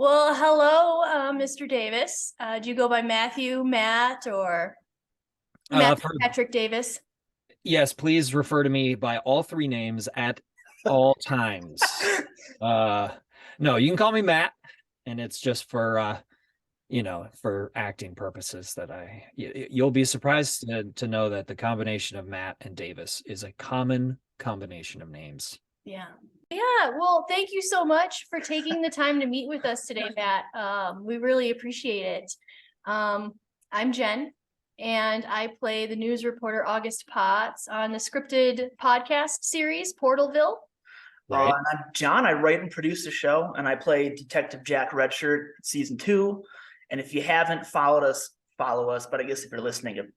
Well, hello, Mr. Davis. Do you go by Matthew, Matt, or Uh, Matthew for, Patrick Davis? yes, please refer to me by all three names at all times. Uh, no, you can call me Matt, and it's just for for acting purposes that you'll be surprised to know that the combination of Matt and Davis is a common combination of names. Yeah. Yeah. Well, thank you so much for taking the time to meet with us today, Matt. We really appreciate it. I'm Jen, and I play the news reporter August Potts on the scripted podcast series Portalville. Right. And I'm John. I write and produce the show, and I play Detective Jack Redshirt season 2. And if you haven't followed us, follow us. But I guess if you're listening, you've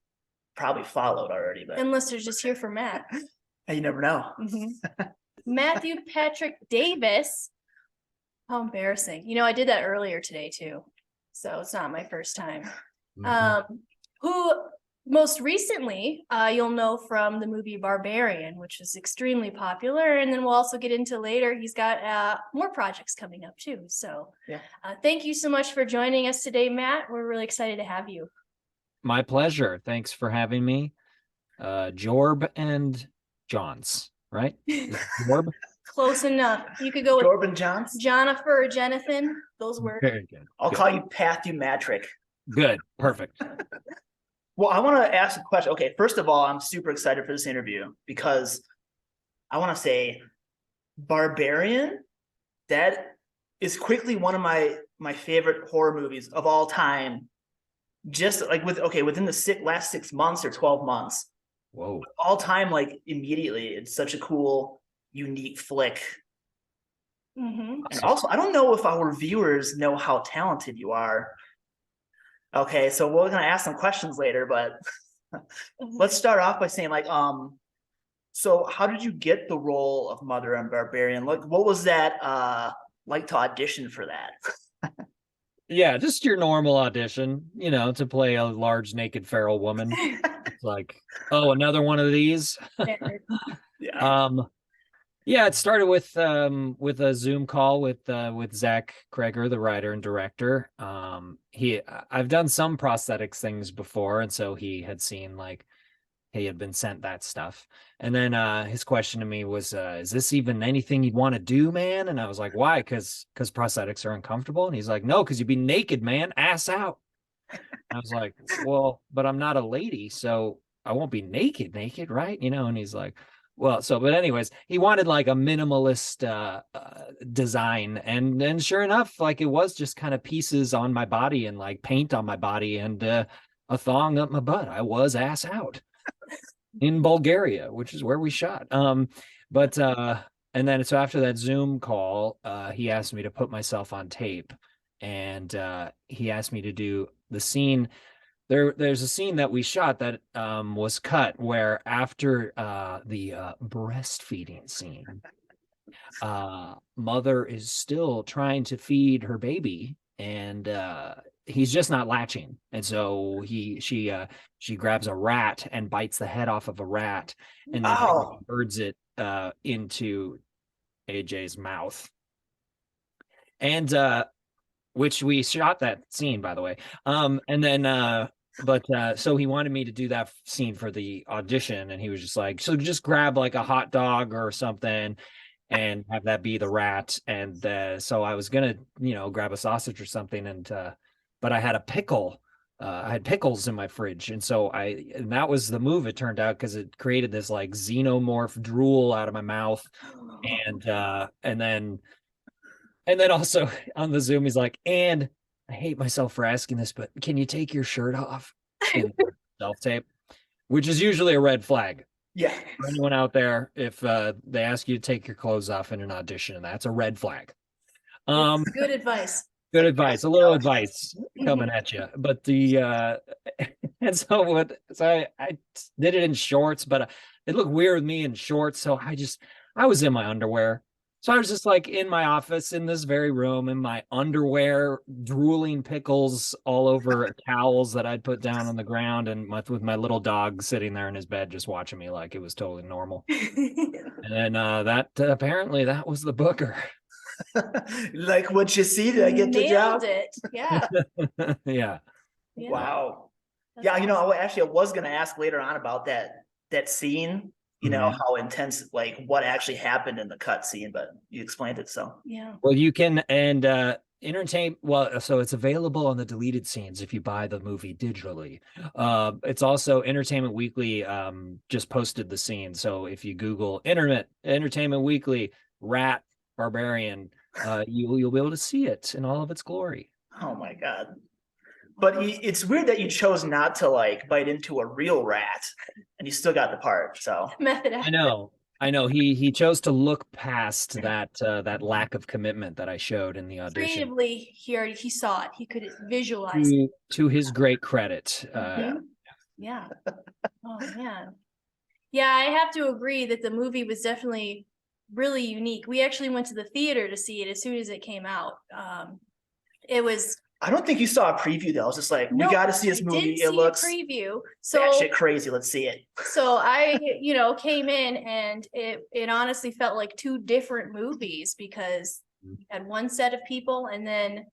probably followed already. But And listeners just here for Matt. you never know. Matthew Patrick Davis. How embarrassing. I did that earlier today too. So it's not my first time. Who most recently you'll know from the movie Barbarian, which is extremely popular. And then we'll also get into later. He's got more projects coming up too. So Yeah. Thank you so much for joining us today, Matt. We're really excited to have you. My pleasure. Thanks for having me. Jorb and Johns, right? Jorb? Close enough. You could go with Corbin Johns. Jennifer or Jonathan. Those work. Very good. I'll Good. call you Patthew Matrick. Good. Perfect. Well, I want to ask a question. Okay, first of all, I'm super excited for this interview because I want to say Barbarian, that is quickly one of my favorite horror movies of all time. Just like within the last 6 months or 12 months. Whoa. All time, like immediately, it's such a cool, unique flick. Mm-hmm. And also, I don't know if our viewers know how talented you are. Okay, so we're gonna ask some questions later, but let's start off by saying, so how did you get the role of Mother on Barbarian? Like, what was that like to audition for that? Yeah, just your normal audition, to play a large naked feral woman. It's like, oh, another one of these. Yeah. Yeah, it started with a Zoom call with Zach Kreger, the writer and director. I've done some prosthetics things before, and so he had seen he had been sent that stuff. And then his question to me was, is this even anything you'd want to do, man? And I was like, why? Because prosthetics are uncomfortable. And he's like, no, because you'd be naked, man, ass out. I was like, well, but I'm not a lady, so I won't be naked, right? And he's like, well, but anyways, he wanted like a minimalist design. And sure enough, like it was just kind of pieces on my body and like paint on my body and a thong up my butt. I was ass out in Bulgaria, which is where we shot. But and then so after that Zoom call, he asked me to put myself on tape, and he asked me to do the scene. There's a scene that we shot that was cut where after the breastfeeding scene, mother is still trying to feed her baby, and he's just not latching, and so she grabs a rat and bites the head off of a rat and then birds it into AJ's mouth, and which we shot that scene, by the way. And then so he wanted me to do that scene for the audition, and he was just like, so just grab like a hot dog or something and have that be the rat. And so I was gonna grab a sausage or something, and but I had a pickle. I had pickles in my fridge, and so and that was the move, it turned out, because it created this like xenomorph drool out of my mouth. And then also on the Zoom, he's like, and I hate myself for asking this, but can you take your shirt off in self-tape? Which is usually a red flag. Yeah. For anyone out there, if they ask you to take your clothes off in an audition, that's a red flag. Good advice. Good advice. A little advice coming at you. But and so I did it in shorts, but it looked weird with me in shorts. So I was in my underwear. So I was just like in my office in this very room in my underwear, drooling pickles all over towels that I'd put down on the ground, and with my little dog sitting there in his bed just watching me like it was totally normal. And then apparently that was the booker. Like what you see, did I get the job? Nailed it. Yeah. Yeah. Yeah. Wow. That's Yeah, awesome. I was gonna ask later on about that scene, Mhm. how intense, like what actually happened in the cut scene, but you explained it, so. Yeah. Well, you can and entertain. Well, so it's available on the deleted scenes if you buy the movie digitally. It's also Entertainment Weekly just posted the scene. So if you Google Internet Entertainment Weekly Rat Barbarian, you'll be able to see it in all of its glory. Oh my God. But it's weird that you chose not to like bite into a real rat and you still got the part, so. Method I actor. know. I know. He chose to look past that lack of commitment that I showed in the audition. Creatively, he saw it. He could visualize it. To his great credit. Mhm. Yeah. Oh man. Yeah, I have to agree that the movie was definitely really unique. We actually went to the theater to see it as soon as it came out. It was I don't think you saw a preview though. I was just like, we no, gotta see this I movie. didn't It see looks a preview. batshit crazy. Let's see it. So I, came in and it honestly felt like two different movies because you had one set of people and then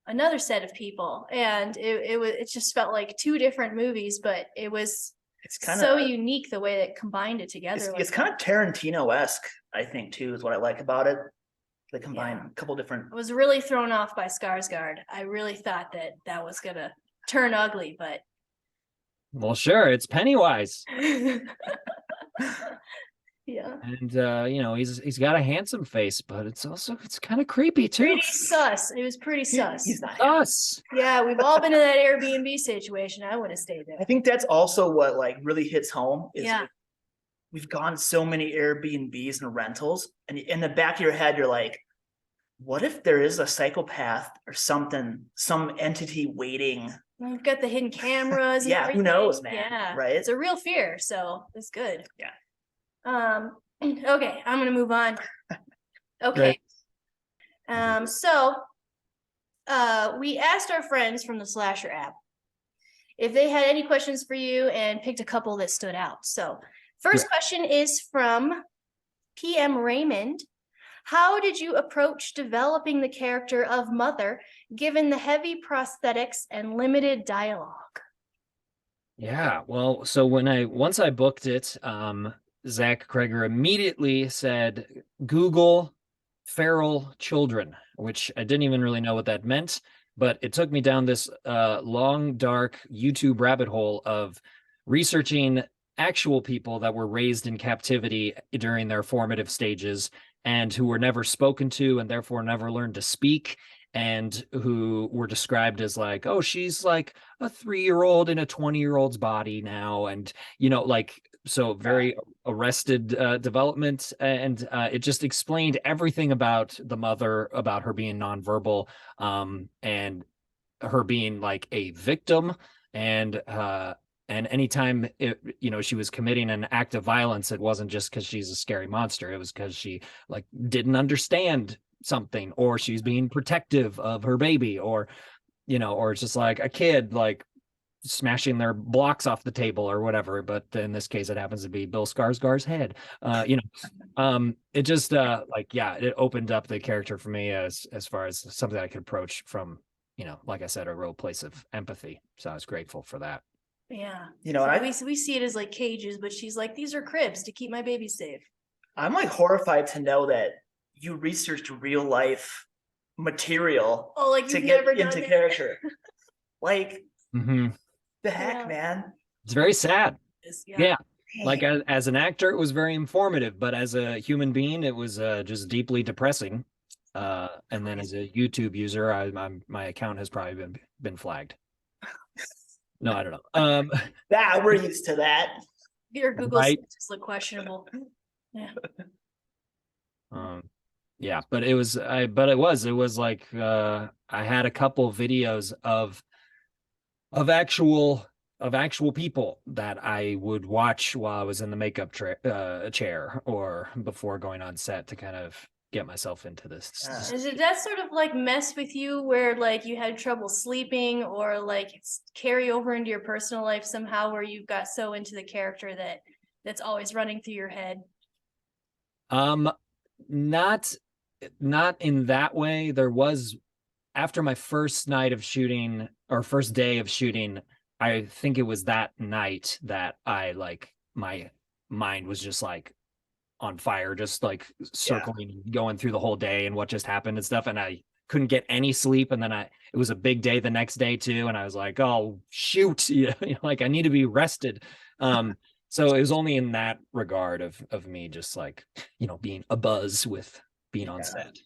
another set of people, and it just felt like two different movies, but it was It's kind so of unique the way that combined it together. it's kind of Tarantino-esque, I think, too, is what I like about it. They combine Yeah. a couple different. I was really thrown off by Skarsgård. I really thought that was gonna turn ugly, but Well, sure, it's Pennywise. yeah. And he's got a handsome face, but it's kind of creepy too. Pretty sus. It was pretty sus. He's not. Us. Yeah, we've all been in that Airbnb situation. I would have stayed there. I think that's also what like really hits home is Yeah. we've gone so many Airbnbs and rentals, and in the back of your head, you're like, what if there is a psychopath or something, some entity waiting? We've got the hidden cameras. And Yeah, who everything. knows, man, Yeah, right? It's a real fear, so it's good. Yeah. Okay, I'm gonna move on. Okay. Great. So we asked our friends from the Slasher app if they had any questions for you and picked a couple that stood out. So first question is from PM Raymond. How did you approach developing the character of Mother given the heavy prosthetics and limited dialogue? Yeah, well, so once I booked it, Zach Kreger immediately said, Google feral children, which I didn't even really know what that meant, but it took me down this long, dark YouTube rabbit hole of researching actual people that were raised in captivity during their formative stages and who were never spoken to and therefore never learned to speak, and who were described as like, oh, she's like a 3-year-old in a 20-year-old's body now. And, so very arrested development. And it just explained everything about the mother, about her being nonverbal, and her being like a victim. And anytime she was committing an act of violence, it wasn't just because she's a scary monster. It was because she like didn't understand something, or she's being protective of her baby, or it's just like a kid like smashing their blocks off the table or whatever. But in this case, it happens to be Bill Skarsgård's head. It just it opened up the character for me as far as something I could approach from, like I said, a real place of empathy. So I was grateful for that. Yeah. So we see it as like cages, but she's like, these are cribs to keep my baby safe. I'm like horrified to know that you researched real life material to get into character. Like the heck, man. It's very sad. Yeah. Dang. Like as an actor, it was very informative, but as a human being, it was just deeply depressing. And then as a YouTube user, my account has probably been flagged. No, I don't know. We're used to that. Your Google Right. just look questionable. Yeah. Yeah, but it was like I had a couple videos of actual people that I would watch while I was in the makeup chair or before going on set to kind of get myself into this. Did that sort of like mess with you where like you had trouble sleeping or like carry over into your personal life somehow where you got so into the character that's always running through your head? Not not in that way. There was, after my first night of shooting or first day of shooting, I think it was that night that I like my mind was just like on fire, just like circling, going through the whole day and what just happened and stuff. And I couldn't get any sleep. And then it was a big day the next day too. And I was like, oh shoot, like I need to be rested. So it was only in that regard of me just like, being abuzz with being on set.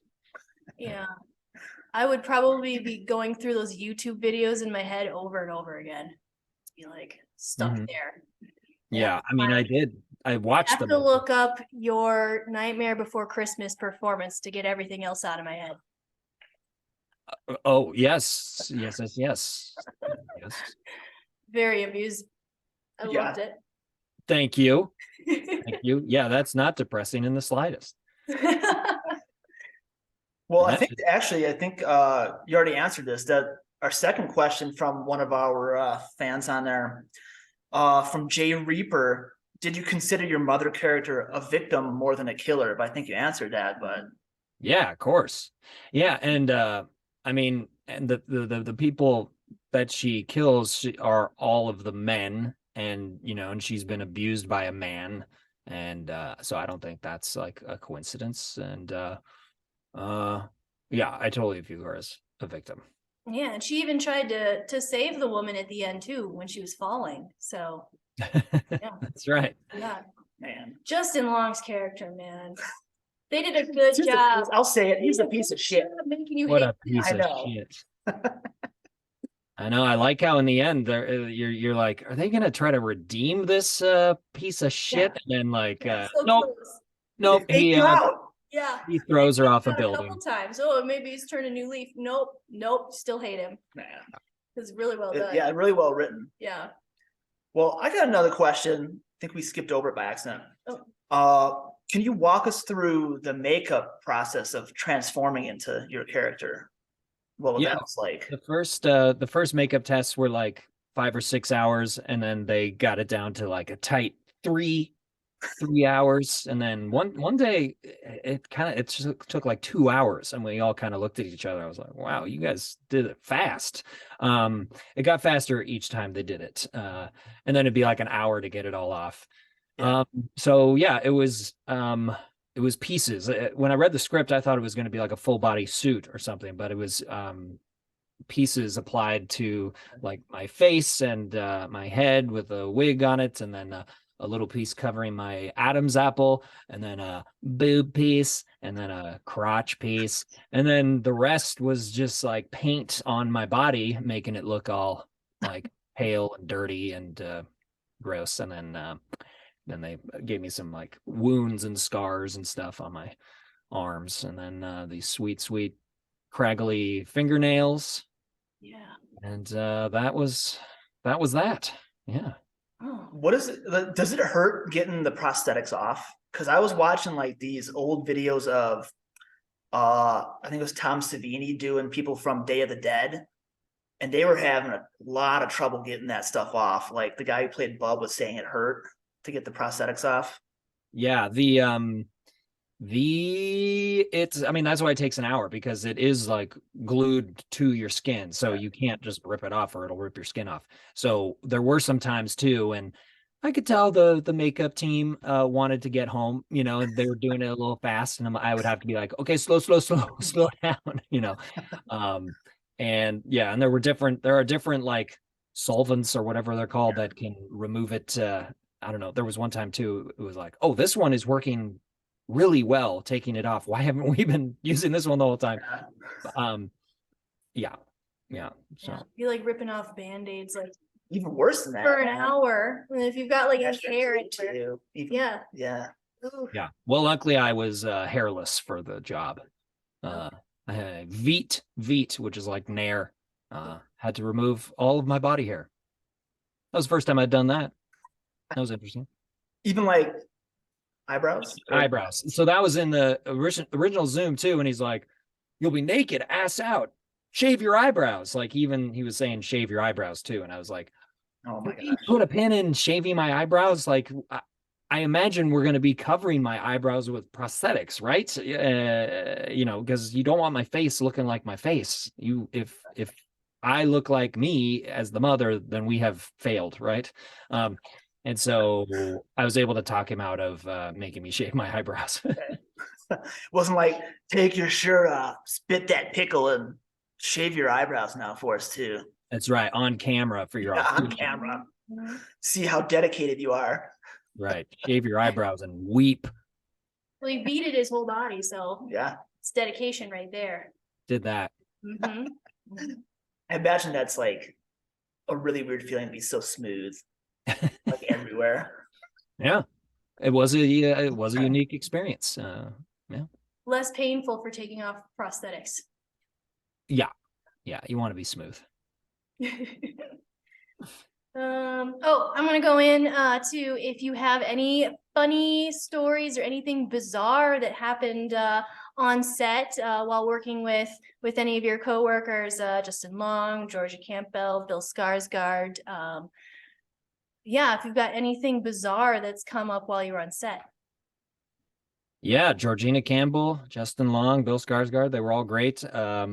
Yeah. I would probably be going through those YouTube videos in my head over and over again. Be like stuck there. Yeah. I mean, I watched have them. to look up your Nightmare Before Christmas performance to get everything else out of my head. Oh, yes. Yes. Very amused. I loved it. Thank you. Thank you. Yeah, that's not depressing in the slightest. Well, I think you already answered this. That our second question from one of our fans on there, from Jay Reaper, did you consider your mother character a victim more than a killer? But I think you answered that, but yeah, of course. Yeah, and I mean, and the people that she kills are all of the men, and and she's been abused by a man, and so I don't think that's like a coincidence. And yeah, I totally view her as a victim. Yeah, and she even tried to save the woman at the end too when she was falling. So yeah, that's right. Yeah, man, Justin Long's character, man, they did a good job. I'll say it. He's a piece of shit. Making you what hate a piece him. of shit. I know. I like how in the end you're like, are they gonna try to redeem this piece of shit? Yeah. And then like, So nope, close. nope. Yeah, he throws her off a A building. couple times. Oh, maybe he's turned a new leaf. Nope. Still hate him. Man. It's really well done. Yeah, really well written. Yeah. Well, I got another question. I think we skipped over it by accident. Oh. Can you walk us through the makeup process of transforming into your character? What that was like? The first makeup tests were like 5 or 6 hours, and then they got it down to like a tight 3 hours. And then one day it took like 2 hours, and we all kind of looked at each other. I was like, wow, you guys did it fast. It got faster each time they did it. And then it'd be like an hour to get it all off. Yeah. So yeah, it was pieces. When I read the script, I thought it was going to be like a full body suit or something, but it was pieces applied to like my face and my head with a wig on it, and then a little piece covering my Adam's apple, and then a boob piece, and then a crotch piece, and then the rest was just like paint on my body, making it look all like pale and dirty and gross. And then they gave me some like wounds and scars and stuff on my arms, and then these sweet craggly fingernails. Yeah. And that was that. Yeah. Oh. What is it? Does it hurt getting the prosthetics off? Because I was watching like these old videos of I think it was Tom Savini doing people from Day of the Dead, and they were having a lot of trouble getting that stuff off. Like the guy who played Bub was saying it hurt to get the prosthetics off. Yeah, I mean, that's why it takes an hour, because it is like glued to your skin, so you can't just rip it off or it'll rip your skin off. So there were some times too, and I could tell the makeup team wanted to get home, and they were doing it a little fast, and I would have to be like, okay, slow down, and yeah, and there are different like solvents or whatever they're called that can remove it. I don't know. There was one time too, it was like, oh, this one is working really well taking it off. Why haven't we been using this one the whole time? Yeah. So you're like ripping off band-aids like even worse than that for an hour. And if you've got like a hair too. Yeah. Yeah. Well, luckily I was hairless for the job. I had Veet, which is like Nair. Had to remove all of my body hair. That was the first time I'd done that. That was interesting. Even like eyebrows? So that was in the original Zoom too. And he's like, you'll be naked, ass out, shave your eyebrows. Like even he was saying, shave your eyebrows too. And I was like, oh my God, put a pin in shaving my eyebrows. Like I imagine we're going to be covering my eyebrows with prosthetics, right? You know, because you don't want my face looking like my face. If I look like me as the mother, then we have failed, right? And so I was able to talk him out of making me shave my eyebrows. Wasn't like, take your shirt off, spit that pickle, and shave your eyebrows now for us too. That's right, on camera for your On camera. See how dedicated you are. Right, shave your eyebrows and weep. Well, he beaded his whole body, so Yeah. it's dedication right there. Did that. Mhm. I imagine that's like a really weird feeling to be so smooth, like everywhere. Yeah, it was a unique experience. Yeah, Less painful for taking off prosthetics. yeah, you want to be smooth. Oh, I'm gonna go in to if you have any funny stories or anything bizarre that happened on set while working with any of your coworkers, Justin Long, Georgia Campbell, Bill Skarsgård. Yeah, if you've got anything bizarre that's come up while you were on set. Yeah, Georgina Campbell, Justin Long, Bill Skarsgård, they were all great. I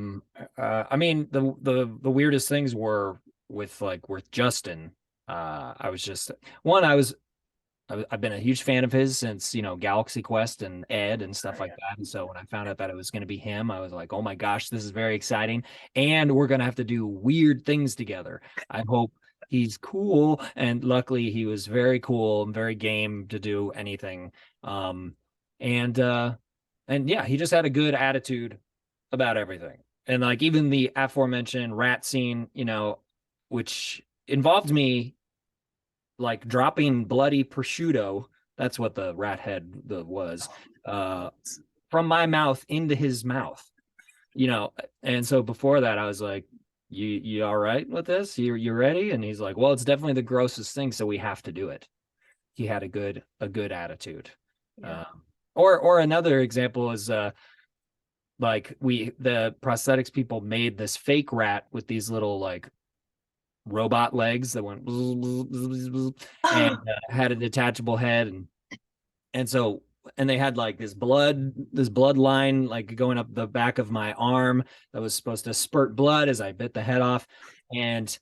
mean, the weirdest things were with Justin. I was just I've been a huge fan of his since, you know, Galaxy Quest and Ed and stuff like that. And so when I found out that it was going to be him, I was like, oh my gosh, this is very exciting. And we're going to have to do weird things together. I hope he's cool. And luckily he was very cool and very game to do anything. And yeah, he just had a good attitude about everything. And like even the aforementioned rat scene, you know, which involved me like dropping bloody prosciutto, that's what the rat head was, from my mouth into his mouth, you know. And so before that I was like, you all right with this? You ready? And he's like, well, it's definitely the grossest thing, so we have to do it. He had a good attitude. Yeah. Or another example is like the prosthetics people made this fake rat with these little like robot legs that went and had a detachable head, and so they had like this blood line like going up the back of my arm that was supposed to spurt blood as I bit the head off. And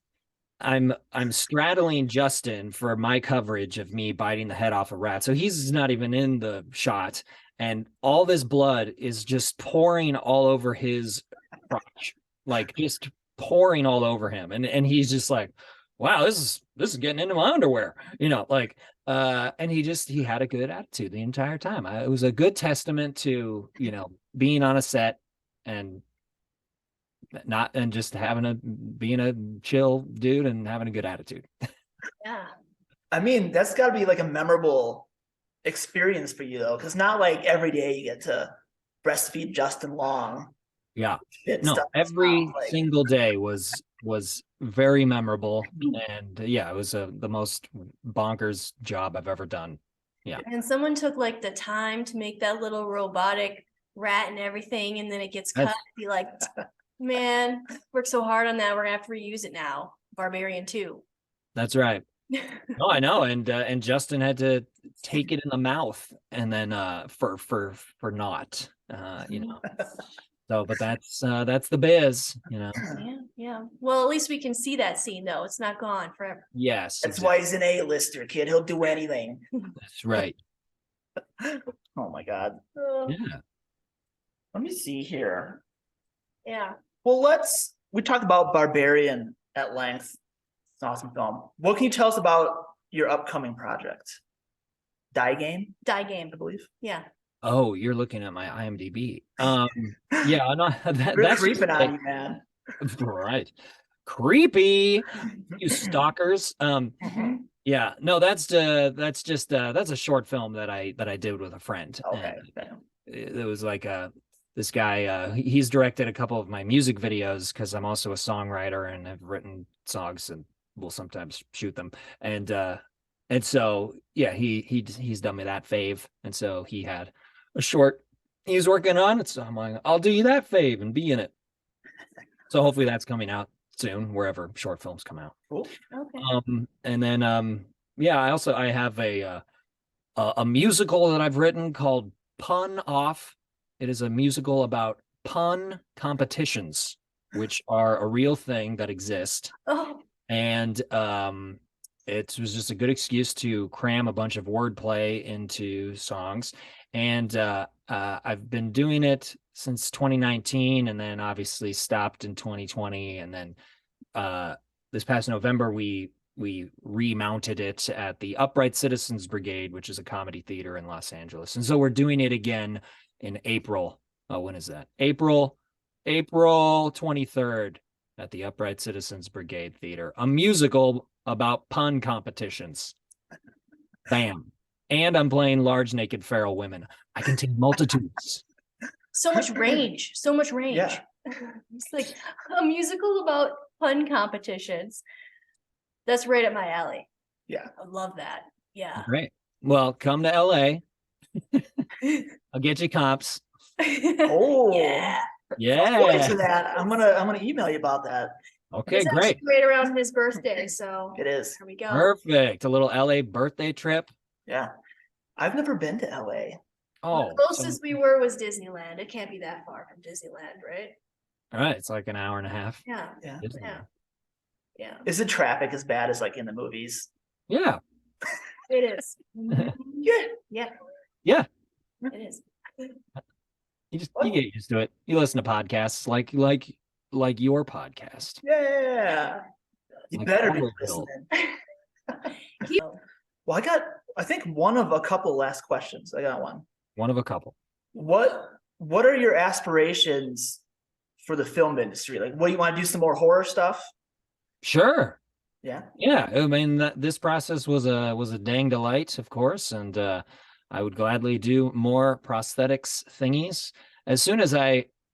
I'm straddling Justin for my coverage of me biting the head off a rat, so he's not even in the shot, and all this blood is just pouring all over his crotch, like just pouring all over him, and he's just like, wow, this is getting into my underwear, you know, like and he had a good attitude the entire time. It was a good testament to, you know, being on a set and just being a chill dude and having a good attitude. Yeah. I mean, that's got to be like a memorable experience for you though, because not like every day you get to breastfeed Justin Long. Yeah. Fit No, stuff every out, like- single day was very memorable, and yeah, it was the most bonkers job I've ever done. Yeah. And someone took like the time to make that little robotic rat and everything, and then it gets cut. Be like, man, worked so hard on that. We're gonna have to reuse it now. Barbarian 2. That's right. Oh, I know. And Justin had to take it in the mouth and then for not you know. So, but that's the biz, you know. Yeah, yeah. Well, at least we can see that scene though. It's not gone forever. Yes. That's exactly. why he's an A-lister, kid. He'll do anything. That's right. Oh my God. Yeah. Let me see here. Yeah. Well, we talked about Barbarian at length. It's an awesome film. What can you tell us about your upcoming project? Die Game, Die Game. I believe. Yeah. Oh, you're looking at my IMDb. Yeah, no, We're that's creeping like, on you, man. right. Creepy, you stalkers. Yeah, no, that's a short film that I did with a friend. Okay. And it was like this guy, he's directed a couple of my music videos because I'm also a songwriter and have written songs and will sometimes shoot them. And so yeah, he's done me that fave. And so he had a short he's working on it. So I'm like, I'll do you that fave and be in it. So hopefully that's coming out soon, wherever short films come out. Cool. Okay. And then yeah, I have a musical that I've written called Pun Off. It is a musical about pun competitions, which are a real thing that exist. Oh, And it was just a good excuse to cram a bunch of wordplay into songs. And I've been doing it since 2019, and then obviously stopped in 2020. And then this past November, we remounted it at the Upright Citizens Brigade, which is a comedy theater in Los Angeles. And so we're doing it again in April. Oh, when is that? April 23rd at the Upright Citizens Brigade Theater, a musical about pun competitions. Bam. And I'm playing large naked feral women. I contain multitudes. so much range, so much range. Yeah. It's like a musical about pun competitions. That's right up my alley. Yeah. I love that. Yeah. Great. Well, come to LA. I'll get you comps. Oh, Yeah. forward to Yeah. that. I'm gonna email you about that. Okay, It's great. actually right around his birthday, so It is. here we go. Perfect. A little LA birthday trip. Yeah. I've never been to LA. Oh, The closest we were was Disneyland. It can't be that far from Disneyland, right? all right. It's like an hour and a half. Yeah. Yeah. Yeah. Yeah. Is the traffic as bad as like in the movies? Yeah. It is. Mhm. Yeah. Yeah. Yeah. It is. You get used to it. You listen to podcasts like your podcast. Yeah. You Like better be Olive listening. He- Well, I think one of a couple last questions. I got one. One of a couple. What are your aspirations for the film industry? Like, what do you want to do? Some more horror stuff? Sure. Yeah. Yeah. I mean, this process was a dang delight, of course, and I would gladly do more prosthetics thingies. As soon as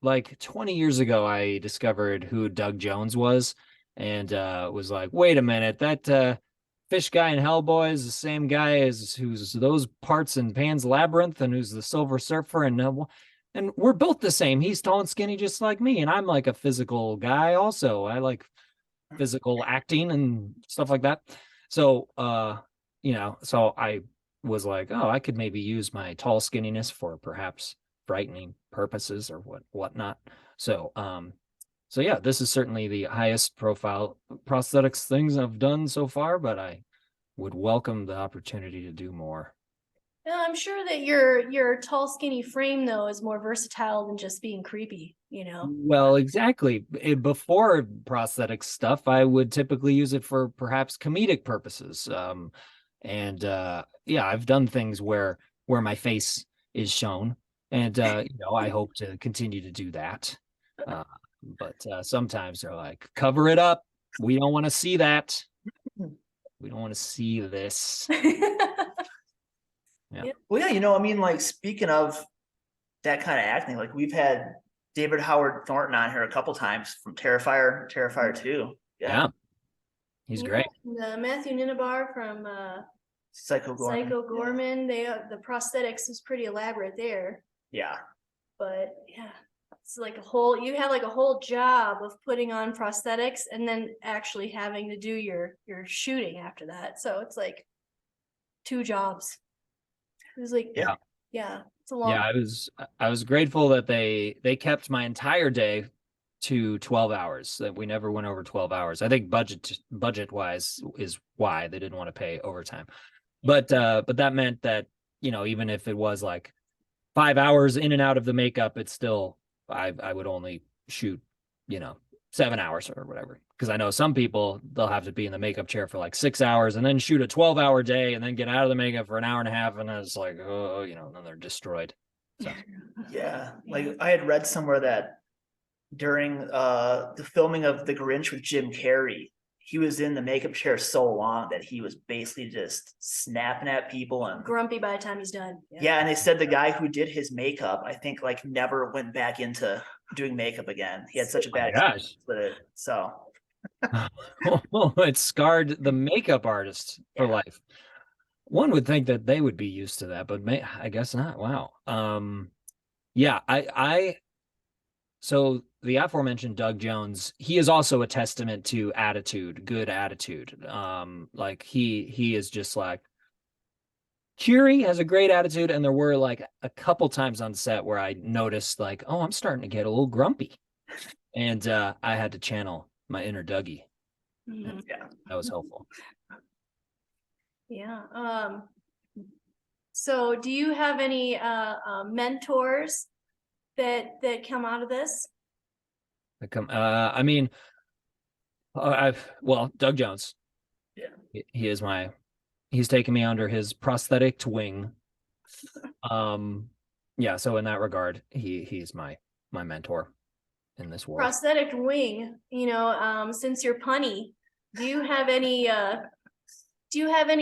like 20 years ago, I discovered who Doug Jones was, and was like, wait a minute, that fish guy in Hellboy is the same guy as who's those parts in Pan's Labyrinth, and who's the Silver Surfer, and we're built the same. He's tall and skinny just like me, and I'm like a physical guy also. I like physical acting and stuff like that. So so I was like, oh, I could maybe use my tall skinniness for perhaps frightening purposes or whatnot. So yeah, this is certainly the highest profile prosthetics things I've done so far, but I would welcome the opportunity to do more. Yeah, I'm sure that your tall, skinny frame though is more versatile than just being creepy, you know. Well, exactly. Before prosthetic stuff, I would typically use it for perhaps comedic purposes. Yeah, I've done things where my face is shown, and I hope to continue to do that. But sometimes they're like, cover it up. We don't want to see that. We don't want to see this. Yeah. Well, yeah, I mean, like, speaking of that kind of acting, like, we've had David Howard Thornton on here a couple times from Terrifier 2. Yeah. He's great. Matthew Ninabar from Psycho Gorman. Psycho Gorman. The prosthetics is pretty elaborate there, Yeah. but yeah, it's like you have like a whole job of putting on prosthetics and then actually having to do your shooting after that. So it's like 2 jobs. It was like, Yeah. it's a long. Yeah, I was grateful that they kept my entire day to 12 hours, that we never went over 12 hours. I think budget wise is why they didn't want to pay overtime. But that meant that, even if it was like 5 hours in and out of the makeup, it's still, I would only shoot, 7 hours or whatever. Because I know some people, they'll have to be in the makeup chair for like 6 hours and then shoot a 12-hour day and then get out of the makeup for an hour and a half. And it's like, oh, then they're destroyed. So Yeah. Like, I had read somewhere that during the filming of The Grinch with Jim Carrey, he was in the makeup chair so long that he was basically just snapping at people and Grumpy by the time he's done. yeah, and they said the guy who did his makeup, I think, like, never went back into doing makeup again. He had such a bad gosh. experience with it. So it scarred the makeup artist for Yeah. life. One would think that they would be used to that, but I guess not. Wow. Yeah, so the aforementioned Doug Jones, he is also a testament to attitude, good attitude. Like he is just like, cheery, has a great attitude, and there were like a couple times on set where I noticed like, oh, I'm starting to get a little grumpy, and I had to channel my inner Dougie. Mhm. Yeah. That was helpful. Yeah. So do you have any mentors that come out of this? I mean, Doug Jones. Yeah. He is he's taken me under his prosthetic wing. Yeah, so in that regard, he's my mentor in this world. Prosthetic wing, since you're punny, do you have any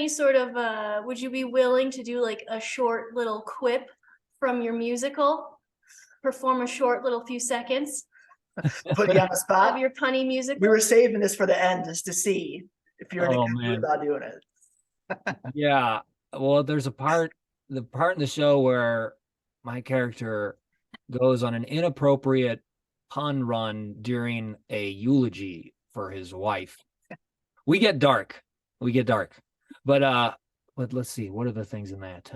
sort of would you be willing to do like a short little quip from your musical? Perform a short little few seconds Put you on the of spot. your punny musical? We were saving this for the end just to see if you're in a Oh, good mood man. about doing it. Yeah. Well, there's the part in the show where my character goes on an inappropriate pun run during a eulogy for his wife. We get dark. But let's see, what are the things in that?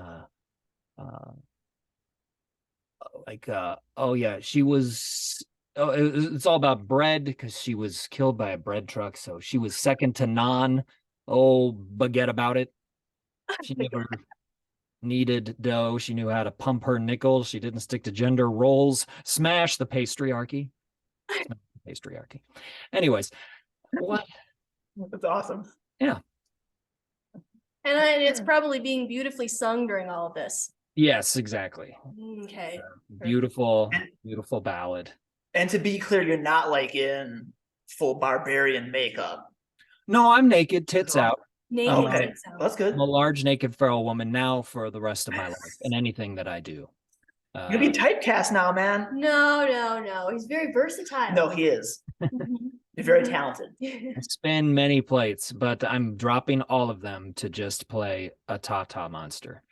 Oh yeah, she was it's all about bread because she was killed by a bread truck, so she was second to none. Oh, baguette about it. She never needed dough. She knew how to pump her nickels. She didn't stick to gender roles. Smash the patriarchy. Anyways, what? That's awesome. Yeah. And it's probably being beautifully sung during all of this. Yes, exactly. Okay. Beautiful ballad. And to be clear, you're not like in full barbarian makeup. No, I'm naked, tits out. Naked Okay, tits out. that's good. I'm a large naked feral woman now for the rest of my life and anything that I do. You're gonna be typecast now, man. No. He's very versatile. No, he is. Mhm. You're very talented. I spin many plates, but I'm dropping all of them to just play a Tata monster.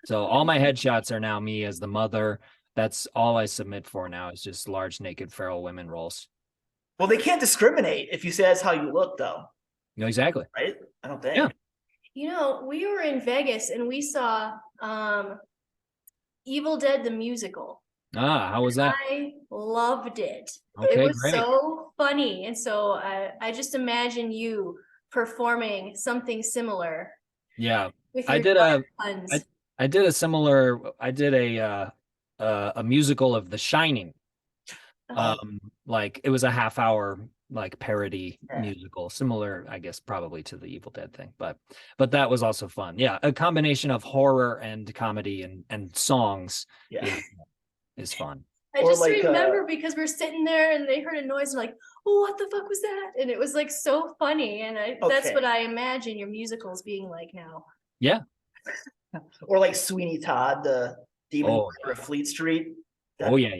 So all my headshots are now me as the mother. That's all I submit for now is just large naked feral women roles. Well, they can't discriminate if you say that's how you look, though, No, exactly. right? I don't think. Yeah. We were in Vegas and we saw Evil Dead the musical. How was that? I loved it. Okay, It was great. so funny. And so I just imagine you performing something similar Yeah. with I your did a puns. I did a similar a musical of The Shining. Like it was a half hour like parody musical, similar, I guess, probably to the Evil Dead thing, but that was also fun. Yeah, a combination of horror and comedy and songs is fun. I Or just like, remember because we're sitting there and they heard a noise and like, oh, what the fuck was that? And it was like so funny. And that's Okay. what I imagine your musicals being like now. Yeah. Or like Sweeney Todd, the demon of Fleet Street. Oh yeah.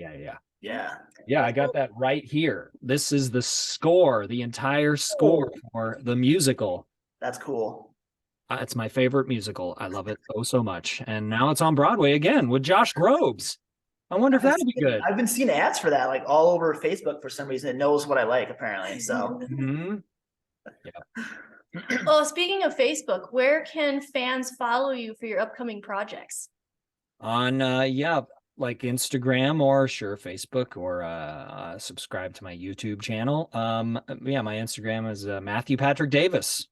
Yeah. I got that right here. This is the score, the entire score for the musical. That's cool. It's my favorite musical. I love it so much. And now it's on Broadway again with Josh Groves. I wonder if that'd be good. I've been seeing ads for that like all over Facebook for some reason. It knows what I like, apparently. So Yeah. Oh, speaking of Facebook, where can fans follow you for your upcoming projects? On like Instagram or Facebook or subscribe to my YouTube channel. My Instagram is Matthew Patrick Davis.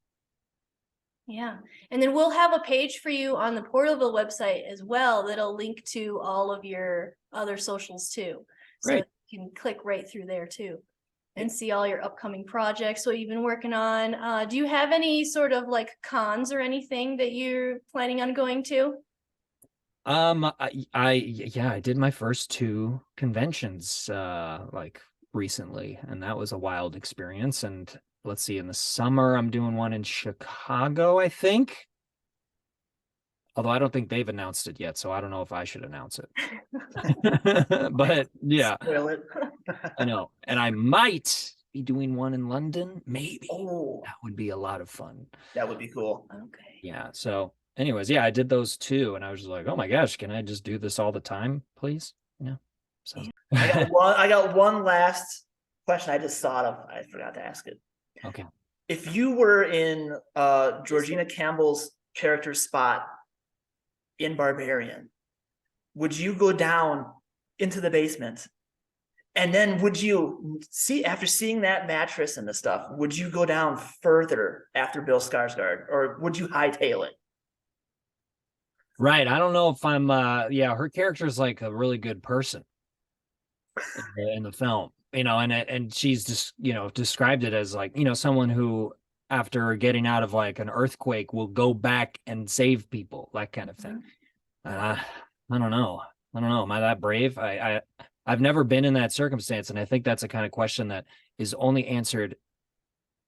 Yeah. And then we'll have a page for you on the Portalville website as well that'll link to all of your other socials too. So Great. you can click right through there too and see all your upcoming projects, what you've been working on. Do you have any sort of like cons or anything that you're planning on going to? I did my first 2 conventions like recently, and that was a wild experience. And let's see, in the summer I'm doing one in Chicago, I think. Although I don't think they've announced it yet, so I don't know if I should announce it. But yeah, spoil it. I know. And I might be doing one in London, maybe. Oh, That would be a lot of fun. that would be cool. Okay. Yeah, so anyways, yeah, I did those 2 and I was just like, oh my gosh, can I just do this all the time, please? So I got one last question I just thought of. I forgot to ask it. okay. If you were in Georgina Campbell's character's spot in Barbarian, would you go down into the basement? And then would you see, after seeing that mattress and the stuff, would you go down further after Bill Skarsgård, or would you hightail it? Right. I don't know if I'm yeah, her character is like a really good person in the film, and she's just, described it as like, someone who after getting out of like an earthquake will go back and save people, that kind of thing. I don't know. Am I that brave? I've never been in that circumstance, and I think that's a kind of question that is only answered.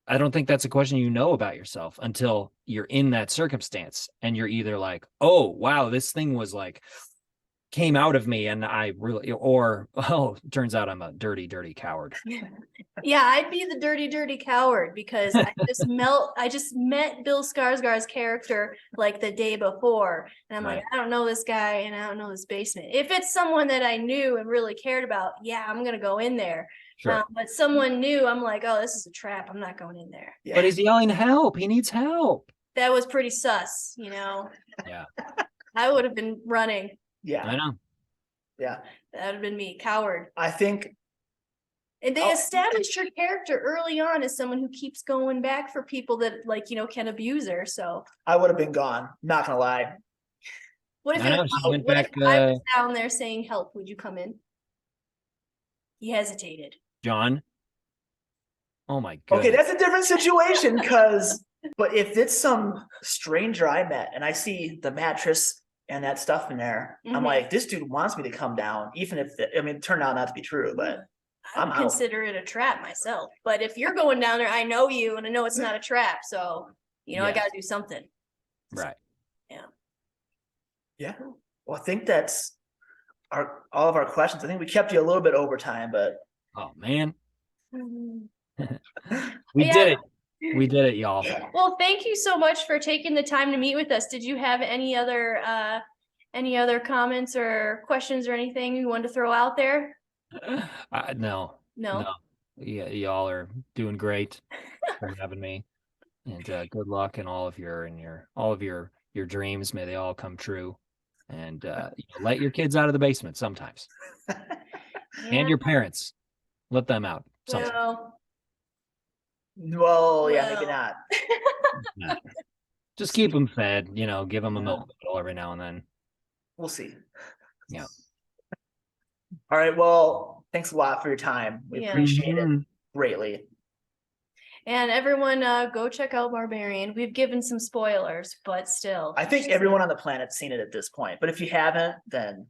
I don't think that's a question you know about yourself until you're in that circumstance, and you're either like, oh, wow, this thing was like came out of me and I really, or, oh, it turns out I'm a dirty, dirty coward. Yeah, I'd be the dirty, dirty coward because I just met Bill Skarsgård's character like the day before. And I'm like, I don't know this guy and I don't know this basement. If it's someone that I knew and really cared about, yeah, I'm going to go in there. Sure. But someone new, I'm like, oh, this is a trap. I'm not going in there. Yeah. But he's yelling help. He needs help. That was pretty sus, Yeah. I would have been running. Yeah. I know. Yeah. That would have been me, coward. I think. And they established her character early on as someone who keeps going back for people that can abuse her. So I would have been gone. Not gonna lie. what if, I know, she went back, I was down there saying help? Would you come in? He hesitated. John. Oh my god. Okay, that's a different situation but if it's some stranger I met and I see the mattress and that stuff in there, I'm like, this dude wants me to come down, even if it turned out not to be true, but I would consider it a trap myself. But if you're going down there, I know you and I know it's not a trap. So, I got to do something. Right. Yeah. Well, I think that's all of our questions. I think we kept you a little bit over time, but. Oh, man. Mhm. We did it. We did it, y'all. Well, thank you so much for taking the time to meet with us. Did you have any other comments or questions or anything you wanted to throw out there? No. Yeah, y'all are doing great for having me, and good luck in all of your dreams. May they all come true, and let your kids out of the basement sometimes, and your parents, let them out sometimes. Well, yeah, maybe not. Yeah. Just keep them fed, give them a milk bottle every now and then. We'll see. Yeah. All right. Well, thanks a lot for your time. We appreciate it greatly. And everyone, go check out Barbarian. We've given some spoilers, but still. I think everyone on the planet's seen it at this point. But if you haven't, then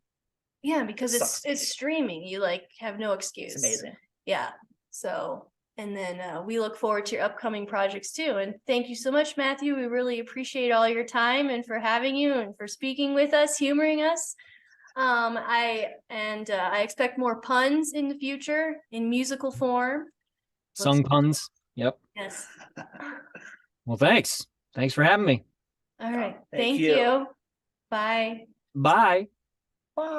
yeah, because it's streaming. You have no excuse. It's amazing. Yeah. So, and then we look forward to your upcoming projects too. And thank you so much, Matthew. We really appreciate all your time and for having you and for speaking with us, humoring us. I expect more puns in the future in musical form. Sung puns. Yep. Yes. Well, thanks for having me. All right. Thank Thank you. Bye. Bye.